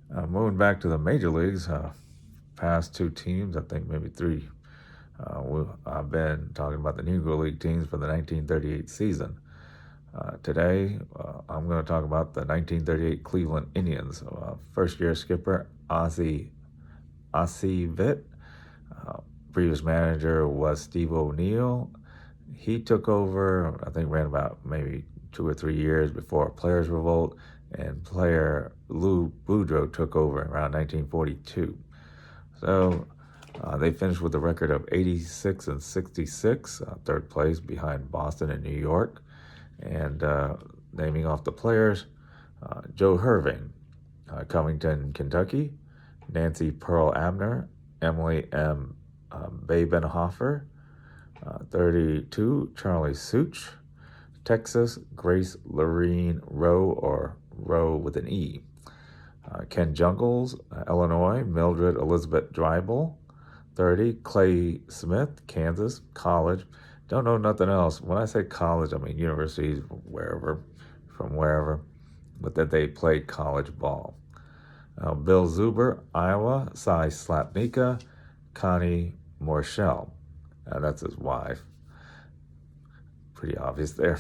Moving back to the major leagues, past two teams, I think maybe three. I've been talking about the Negro League teams for the 1938 season. Today, I'm going to talk about the 1938 Cleveland Indians. First-year skipper Ossie Vitt. Previous manager was Steve O'Neill. He took over, I think, ran about maybe 2 or 3 years before a players' revolt, and player Lou Boudreau took over around 1942. So they finished with a record of 86 and 66, third place behind Boston and New York. And naming off the players, Joe Herving, Covington, Kentucky; Nancy Pearl Abner; Emily M. Babenhofer; 32, Charlie Such; Texas, Grace Lorene Rowe, or Rowe with an E; Ken Jungles; Illinois, Mildred Elizabeth Dreibel; 30, Clay Smith, Kansas, college. Don't know nothing else. When I say college, I mean universities, from wherever, but that they played college ball. Bill Zuber, Iowa; Cy Slapnika; Connie Morshell. That's his wife. Pretty obvious there.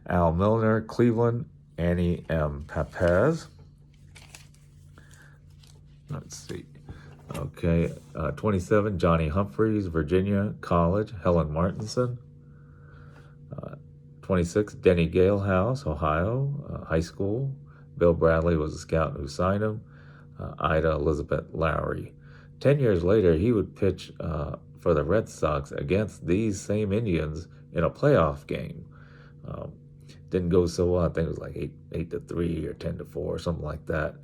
Al Milner, Cleveland; Annie M. Papez. Let's see. Okay, 27, Johnny Humphreys, Virginia, college; Helen Martinson. 26, Denny Galehouse, Ohio, high school; Bill Bradley was a scout who signed him. Ida Elizabeth Lowry. 10 years later, he would pitch for the Red Sox against these same Indians in a playoff game. Didn't go so well. I think it was like 8-3 or 10-4 or something like that.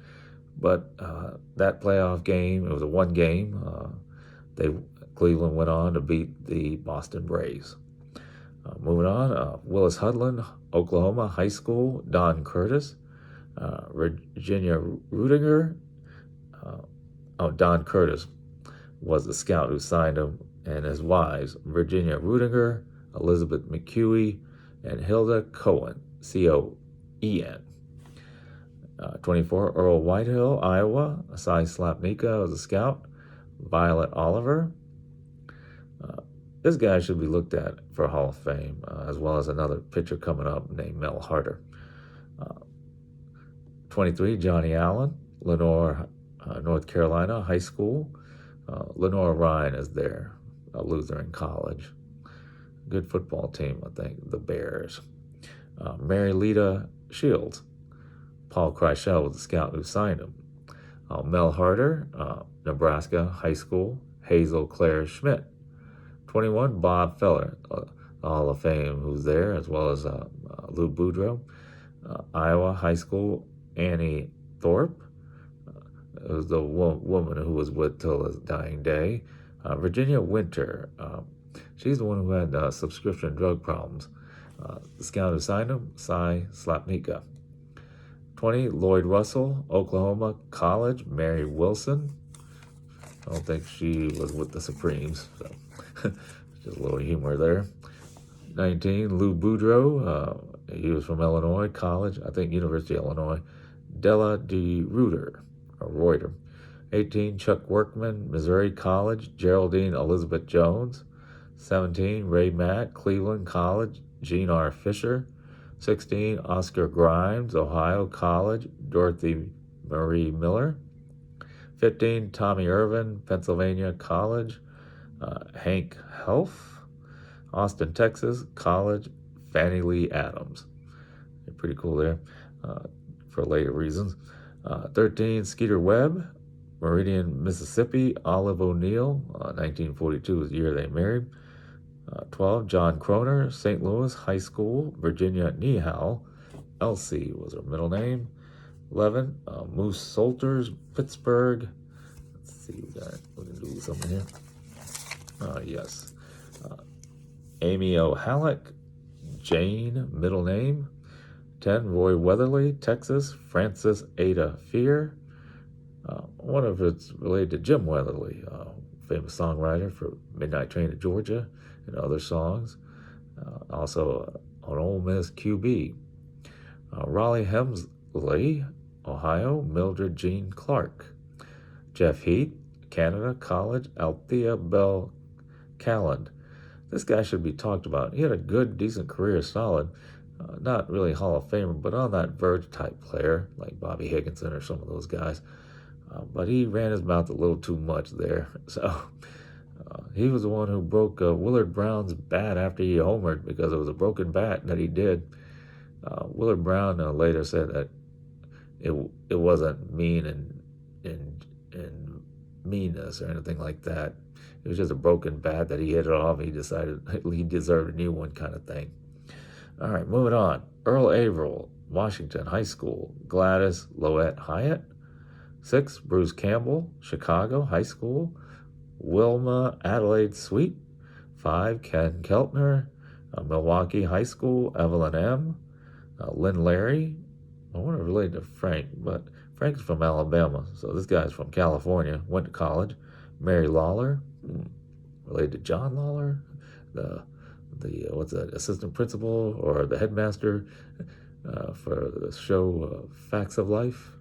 But that playoff game, it was a one game. Cleveland went on to beat the Boston Braves. Moving on, Willis Hudlin, Oklahoma, high school; Don Curtis; Virginia Rudiger. Don Curtis was the scout who signed him, and his wives, Virginia Rudiger, Elizabeth McHugh, and Hilda Cohen, Coen. 24, Earl Whitehill, Iowa; Cy Slapnika was a scout; Violet Oliver. This guy should be looked at for Hall of Fame, as well as another pitcher coming up named Mel Harder. 23, Johnny Allen, Lenore, North Carolina, high school; Lenore Ryan is there, a Lutheran college. Good football team, I think, the Bears. Mary Lita Shields; Paul Kreischer was the scout who signed him. Mel Harder, Nebraska, high school; Hazel Claire Schmidt. 21, Bob Feller, Hall of Fame, who's there, as well as Lou Boudreau. Iowa, high school; Annie Thorpe. It was the woman who was with till his dying day. Virginia Winter. She's the one who had subscription drug problems. The scout who signed him, Cy Slapnika. 20, Lloyd Russell, Oklahoma, college; Mary Wilson. I don't think she was with the Supremes, so just a little humor there. 19, Lou Boudreau. He was from Illinois, college, I think University of Illinois; Della de Reuter. 18, Chuck Workman, Missouri, college; Geraldine Elizabeth Jones. 17, Ray Mack, Cleveland, college; Gene R. Fisher. 16, Oscar Grimes, Ohio, college; Dorothy Marie Miller. 15, Tommy Irvin, Pennsylvania, college; Hank Helf, Austin, Texas, college; Fannie Lee Adams. Pretty cool there, for later reasons. 13, Skeeter Webb, Meridian, Mississippi; Olive O'Neill, 1942 was the year they married. 12, John Croner, St. Louis, high school; Virginia Nehal, Elsie was her middle name. 11, Moose Solters, Pittsburgh. Let's see, we're going to do something here. Yes. Amy O'Halleck, Jane, middle name. 10, Roy Weatherly, Texas; Francis Ada Fear. I wonder if it's related to Jim Weatherly, famous songwriter for Midnight Train to Georgia and other songs. Also, an Ole Miss QB. Raleigh Hemsley, Ohio, Mildred Jean Clark. Jeff Heath, Canada College, Althea Bell Calland. This guy should be talked about. He had a good, decent career, solid. Not really Hall of Famer, but on that verge type player, like Bobby Higginson or some of those guys. But he ran his mouth a little too much there. So he was the one who broke Willard Brown's bat after he homered because it was a broken bat that he did. Willard Brown later said that it wasn't mean and meanness or anything like that. It was just a broken bat that he hit it off. He decided he deserved a new one, kind of thing. All right, moving on. Earl Averill, Washington High School. Gladys Loette Hyatt. 6, Bruce Campbell, Chicago High School. Wilma Adelaide Sweet. 5, Ken Keltner, Milwaukee High School. Evelyn M. Lynn Larry. I want to relate to Frank, but Frank's from Alabama, so this guy's from California. Went to college. Mary Lawler, related to John Lawler, the what's that, assistant principal or the headmaster for the show Facts of Life.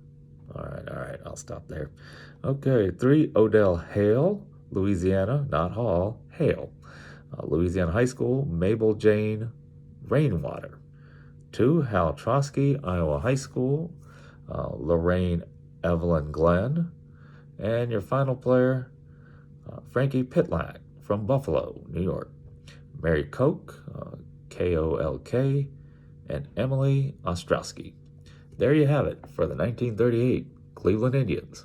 All right, I'll stop there. Okay, 3, Odell Hale, Louisiana, not Hall, Hale. Louisiana High School. Mabel Jane Rainwater. 2, Hal Trotsky, Iowa High School. Lorraine Evelyn Glenn. And your final player, Frankie Pitlack from Buffalo, New York. Mary Koch, Kolk, and Emily Ostrowski. There you have it for the 1938 Cleveland Indians.